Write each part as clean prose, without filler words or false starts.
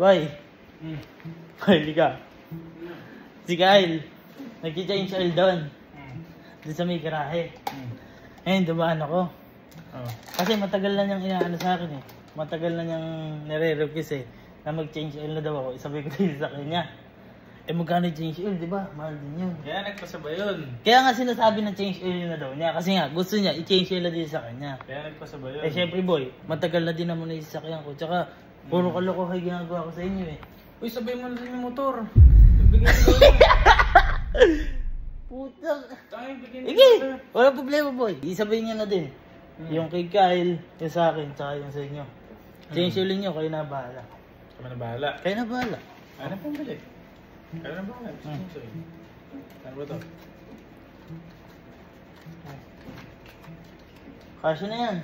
Boy. Boy, ka. Si Kyle. Nag-change oil doon. Doon sa may garahe. Ngayon, dumaan ako. Kasi matagal na niyang inaano sa akin eh. Matagal na niyang nire-request eh. Na mag-change oil na daw ako. Isabi ko din sa kanya. Eh magkano change oil, di ba? Mahal din yun. Kaya nagpasabay yun. Kaya nga sinasabi na change oil na daw niya. Kasi nga, gusto niya i-change oil na din sa kanya. Kaya nagpasabay yun. Eh syempre boy, matagal na din naman na isasakyan ko. Tsaka, puro kalokohay ginagawa ko sa inyo eh. Uy, sabay mo na din yung motor. Bigyan ko lang. Putang. Tangin, bigyan Sige, wala problema boy. Isabay niya na din. Yung kay Kyle, yung sa akin, tsaka yung sa inyo. Change oil niyo, kayo na bahala. Kami na bahala. Kayo na bahala. Ano pong balik? Kaya na bahala. Ano ba ito? Kasya na yan.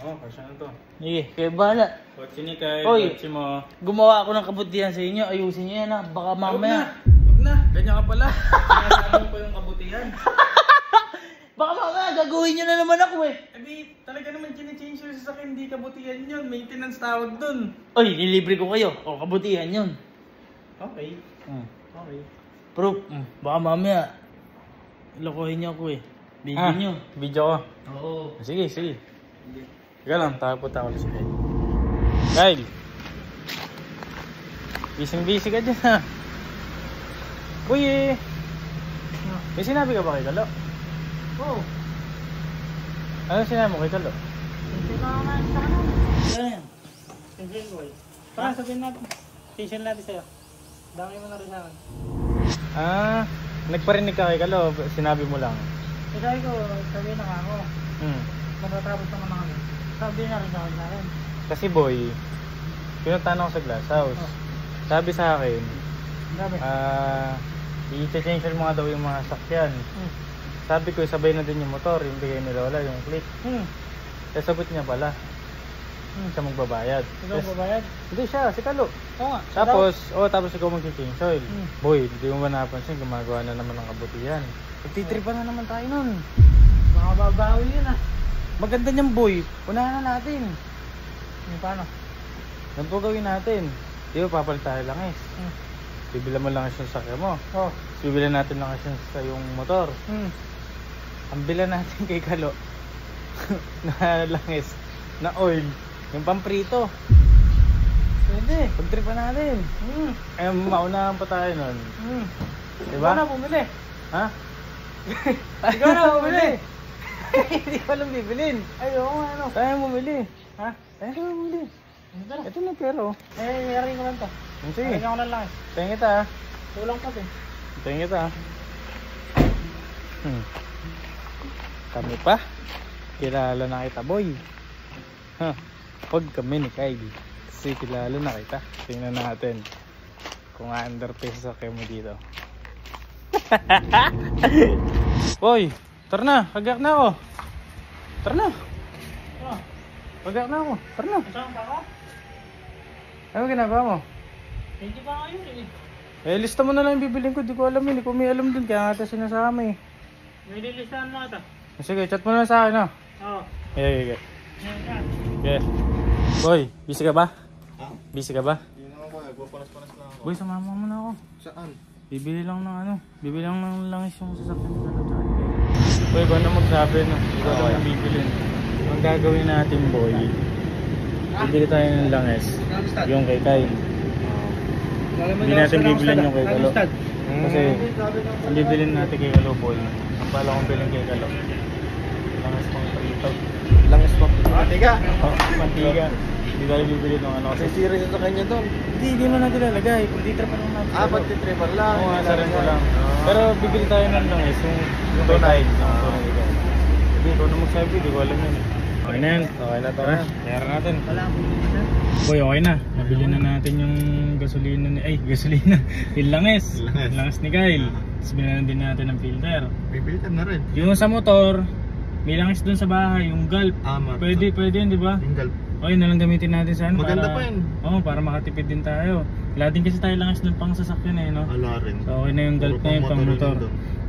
Kasya na to. Sige, kayo bahala. Kotse ni Kyle, Oy, kotse mo. gumawa ako ng kabutihan sa inyo. Ayusin niyo yan ha. Baka mamaya. Huwag na. Ganyan ka pala. Sinasabi mo pa yung kabutihan. Baka mamaya gagawin niyo na naman ako eh. Abi, talaga naman change yung sasakyan. Hindi kabutihan yun. Maintenance tawag dun. Oy, nilibre ko kayo. O, kabutihan yun. Okay. Okay. Pero, baka mamaya, lokohin niyo ako eh. Video niyo. Video ko. Oo. Sige, sige. Ika lang, takot ako si Kyle. Kyle! Busy ka dyan ha. Uy eh! May sinabi ka ba kay Kalo? Oo. Ano sinabi mo kay Kalo? Hindi ka nga sa kanan. Ano yan? Hindi ko eh. Tara, sabihin natin. Station natin sa'yo. Dami mo na rin sa akin. Nagparinig ka kay Kalo, sinabi mo lang. Sabi ko, sabi na nga ako. Matatapos naman na kami. Sabi na rin sa akin. Kasi boy, pinuntahan ako sa glass house. Sabi sa akin, i-change mo nga daw yung mga sakyan. Sabi ko, sabay na din yung motor, yung bigay ni Lola, yung click. Eh, sagot niya pala. Siya magbabayad. Ikaw magbabayad? Hindi siya, si Kalo. Oo nga. Tapos ikaw mag-change oil. Boy, hindi mo ba napansin, gumagawa na naman ng kabutihan. Pagtitripan na naman tayo nun. Baka babawi yun ah. Maganda niyan boy, unahan na natin. Paano? Ganito gawin natin. Di ba papalit tayo langis? Bibilan mo langis yung sakya mo. Bibilan natin langis yung sa yung motor. Ang bilan natin kay Kalo na langis, na oil, yung pamprito. Pwede. Pagtripan natin. Eh, maunahan pa tayo nun. Diba? Ikaw na bumili. Ha? Ikaw na bumili. Hindi ko alam bibilin. Ay, oo nga ano. Tayo bumili. Ha? Tayo bumili. Ito na pero. Eh, yarin ko lang to. Sige. Yarin ko lang lang. Tingin kita ha. Tulang pa din. Tingin kita ha. Kami pa. Kilala na kita boy. Huwag kami ni Kyle. Kasi kilala na kita. Tingnan natin kung underpace sa kayo mo dito. Boy, tara na. Kagak na ako. Tara na. Kagak na ako. Tara na. Saan ka ka? Ano ginagawa mo? Hindi pa kayo eh. Eh, lista mo na lang yung bibilin ko. Di ko alam yun. Di ko may alam dun. Kaya nga ito sinasama eh. May lilistahan mo ito. Sige, chat mo na sa akin ha. Oo. Okay. Okay. Boy, busy ka ba? Ha? Busy ka ba? Hindi naman ko, nagpapanas-panas lang ako. Boy, sumama mo na ako. Saan? Bibili lang ng ano. Bibili lang ng langis yung sasakyan ko na dyan. Boy, ikaw na magsabi no. Ikaw na yung bibilin. Ang gagawin natin boy, bibili tayo ng langis. Yung kay Kai. Hindi natin bibilin yung kay Kalo. Kasi ang bibilin natin kay Kalo boy. Ang pala kong bilhin kay Kalo. Langis pang prito. Langis pa. Mantiga. Mantiga. Hindi tayo bibili ng ano. May series sa kanya doon. Hindi mo natin lalagay. Pagtitrip pa naman natin. Pagtitripan lang. Oo, asarin ko lang. Pero bibili tayo ng langis. Yung tunay. Hindi, ikaw na magsabi. Hindi ko alam yun. Okay na yan. Okay na to. Kaya natin. Wala akong lilistahan. Boy, okay na. Nabili na natin yung gasolina ni... Ay, gasolina. Yung langis. Langis ni Kyle. Tapos binili din natin ng filter. Bibili na rin. Yung sa motor, may langis dun sa bahay. Yung gulp. Pwede yun, di ba? Yung gulp. Okay, na lang gamitin natin sa ano. Maganda pa yun. Oo, para makatipid din tayo. Wala din kasi tayo langis dun pang sasakyan eh, no? Wala rin. So, okay na yung gulp Puro na yun pang motor.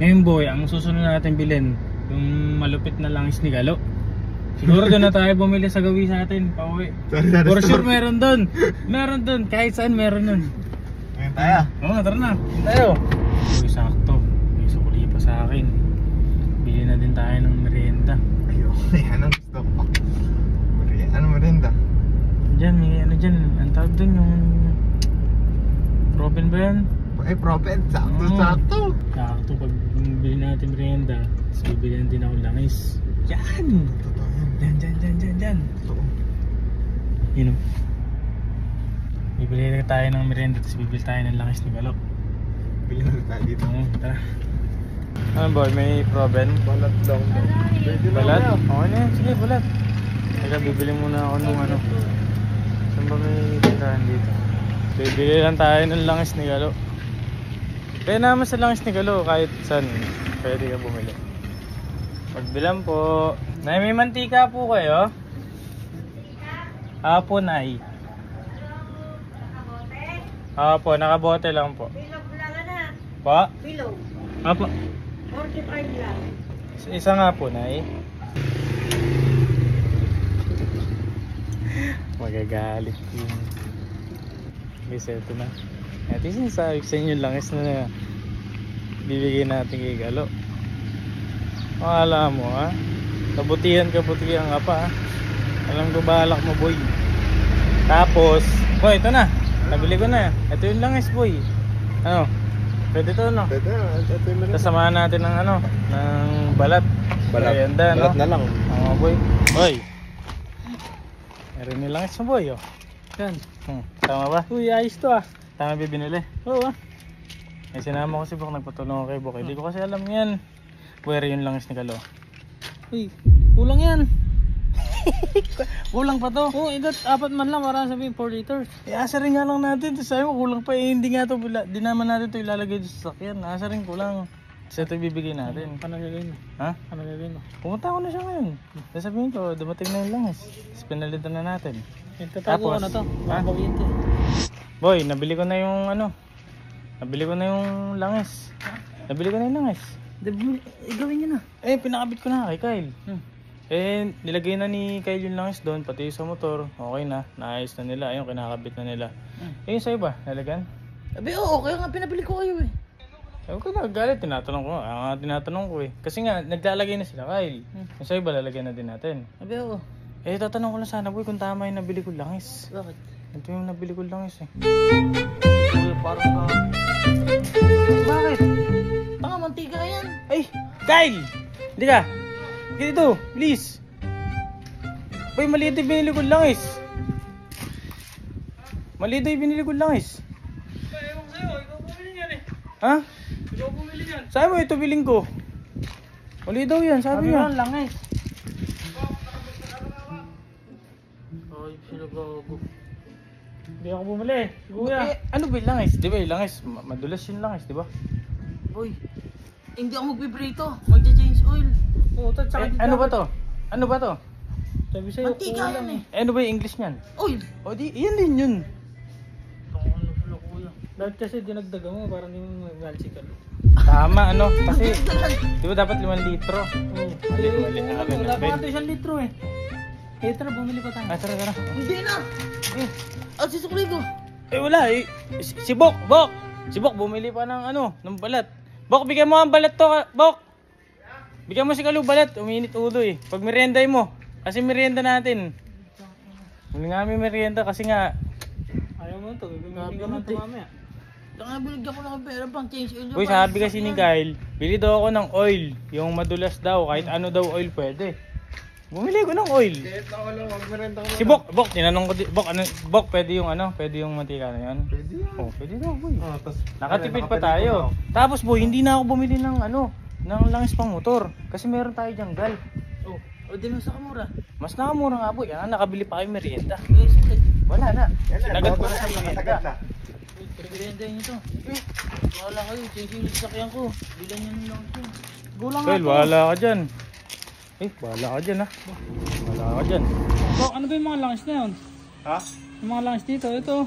Ngayon boy, ang susunod natin bilhin, yung malupit na langis ni Galo. Siguro doon na tayo bumili sa gawi sa atin, pauwi. For sure meron doon. Meron doon, kahit saan meron doon. Ngayon tayo. Oo, tara na. Tayo. Uy, sakto. May sukli pa sa akin. Bili na din tayo ng merienda. Ayun, yan ang gusto ko. Ano merienda? Diyan, may ano dyan. Ang tawag doon yung... Proben ba yan? Eh, prophet. Sakto. Sakto pag bili natin merienda. Tapos bibili din ako langis. Yan! Totoo yan. Dyan. Totoo. Yun o. Bibili na tayo ng merienda. Tapos bibili tayo ng langis ni Galop. Bili na tayo dito. Oo, tara. Ano boy, may proben? Balat daw. Balat? Okay na yan, sige balat. Teka, bibili muna ako nung ano. Saan ba may tindahan dito? Bibili lang tayo ng langis ni Galo. Kaya naman sa langis ni Galo, kahit saan pwede ka bumili. Pagbilang po. Nay, may mantika po kayo? Apo, Nay. Apo, nakabote lang po. Bilog lang na. Pa? Bilog. Apo. 45 lang. Isa nga po, Nay. Magagalit yun. Guys, eto na. At yung sinasabi sa inyo langis na bibigyan natin kay Galo. Akala mo ha? Kabutihan ka pa ha? Alam ko balak mo boy. Tapos, boy ito na. Nabili ko na. Ito yung langis boy. Ano? Pwede to no? Pwede na. Ito yung merienda. Kasamahan natin ng ano? Ng balat. Merienda, no? Balat na lang. Oo boy. Boy. Meron yung langis mo boy oh. Yan. Tama ba? Uy, ayos to ah. Tama ba binili? Oo ah. Eh sinama ko si Bok, nagpatulong ako kay Bok. Hindi ko kasi alam yan. Pwede yung langis ni Galo. Uy, kulang yan. Kulang pa to. Oo, idat 4 man lang para sabihin 4 liters. Eh asa rin nga lang natin. Sabi mo kulang pa eh. Hindi nga to. Di naman natin to ilalagay sa sasakyan. Asa rin kulang. Kasi ito ibibigay natin. Ano gagawin mo? Ha? Ano gagawin mo? Pumunta ko na siya ngayon. Sasabihin ko, dumating na yung langis. Tapos pinalitan na natin. Tatago ko na to. Ha? Boy, nabili ko na yung ano. Nabili ko na yung langis. Nabili ko na yung langis. Gawin nyo na. Eh, pinakabit ko na kay Kyle. Eh, nilagay na ni Kyle yung langis doon, pati sa motor. Okay na, naayos na nila. Ayun, kinakabit na nila. Eh, yung sa'yo ba? Nalagan? Abi, oo, kaya nga pinabili ko kayo eh. Ewan ko nagagalit, tinatanong ko. Tinatanong ko eh. Kasi nga, naglalagay na sila Kyle. Yung sa'yo ba, lalagyan na din natin? Abi, oo. Eh, tatanong ko lang sana boy kung tama yung nabili ko langis. Bakit? Ito yung nabili ko langis eh. Uy, parang ka... Bakit? Tanga, mantika yan. Ay! Kyle! Hindi ka! Hindi dito! Please! Boy, maliit yung binili ko langis. Maliit yung binili ko langis. Ewan sa'yo, ikaw bumili yan eh. Ha? Ikaw bumili yan. Sabi mo, ito biling ko. Maliit daw yan, sabi niya. Sabi mo langis. Ay, sinabago. Hindi ako bumili. Kuya. Eh, ano ba yung langis? Di ba yung langis? Madulas yung langis, di ba? Uy, hindi ako magbibrito. Magja-change oil. Oo, Ano ba to? Ano ba to? Sabi sa'yo, mantika yan eh. Ano ba yung English niyan? Oil. O di, yan din yun. Ano sila kuya? Dahil kasi dinagdaga mo, parang yung galsikal. Tama, ano? Kasi, di ba dapat 5 litro? Oo. Wala pa ito 1 litro eh. Eh, tara, bumili pa tayo. Tara, tara. Hindi na! At sisukli ko. Eh, wala eh. Si Bok, Bok! Si Bok, bumili pa ng ano, ng balat. Bok, bigyan mo ang balat to, Bok! Bigyan mo si Kalu balat, uminit ulo eh. Pag merienday mo, kasi merienda natin. Muli nga may merienda kasi nga. Ayaw mo ito, bibigyan ko na ito mamaya. Tanga, binigyan ko lang ng pera pang change oil. Uy, sabi kasi ni Kyle, bili daw ako ng oil. Yung madulas daw, kahit ano daw oil pwede. Bumili ko ng oil. Kahit na wala, mag-merienda ko. Si Bok, tinanong ko, Bok, ano, Bok, pwede yung ano, pwede yung mantika na yan? Pwede yan. Oh, pwede daw, boy. Tas, Nakatipid pa tayo. Tapos boy, hindi na ako bumili ng ano, ng langis pang motor. Kasi meron tayo dyang gal. Oh, o di mas nakamura. Mas nakamura nga boy, nakabili pa kayo merienda. Eh, sukli. Wala na. Yan na, Sinagat ko na sa nakatagat merienda. na. Uy, merienda yun ito. Wala kayo, change oil sa sakyan ko. Bilan nyo nung lang ito. Gulang nga Kyle, to. wala ka dyan. Wala ka dyan ha. Wala ka dyan. So, ano ba yung mga langis na yun? Ha? Yung mga langis dito, ito.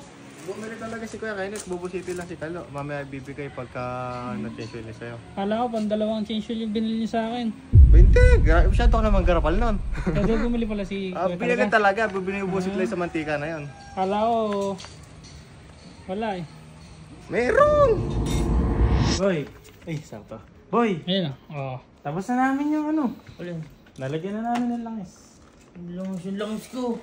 Bumili talaga si Kuya Kenneth, bubusiti lang si Kalo. Mamaya bibigay pagka nag-change ulit sa'yo. Kala ko pang 2 change oil yung binili niyo sa akin. 20. Masyado ka naman garapal nun. Kaya bumili pala si Kuya Binili talaga. talaga. Binubusit lang sa mantika na yun. Kala ko, wala eh. Meron! Boy, ay sakto. Boy, Ayun ah. tapos na namin yung ano. Alin? Nalagyan na namin ng langis. Yung langis ko.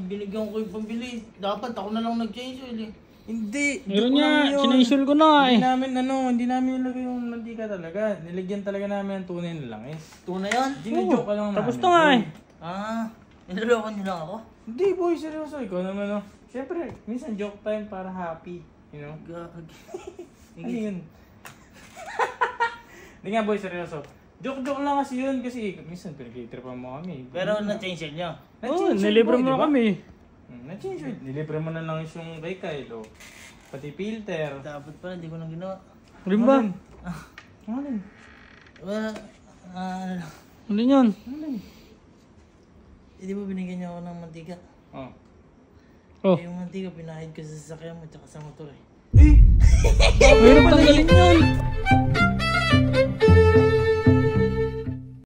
Binigyan ko yung pambili. Dapat ako na lang nag-change oil eh. Hindi. Meron niya, sinaisul ko na eh. Hindi namin nilagay yung mantika talaga. Nilagyan talaga namin ng tunay na langis. Tunay yan? Ginijoke ka lang Tapos namin. na nga eh. Niloloko niyo lang ako? Hindi boy, seryoso. Ikaw naman no. Siyempre, minsan joke time para happy. You know? Gag. Ano yun? Hindi nga boy, seryoso. Joke lang kasi yun kasi minsan pinag-tripan mo kami. Pero na-change niyo? Oo, nilibre mo kami. Na-change it. Nilibre mo na lang yung kay Kyle. Pati filter. Dapat pala, hindi ko nang ginawa. Rin ba? Ano rin? Ano yun? Ano rin? Hindi ba binigyan niyo ako ng mantika? Oh. Yung mantika pinahid ko sa sasakyan mo tsaka sa motor eh. Eh! Meron tanggalin yun!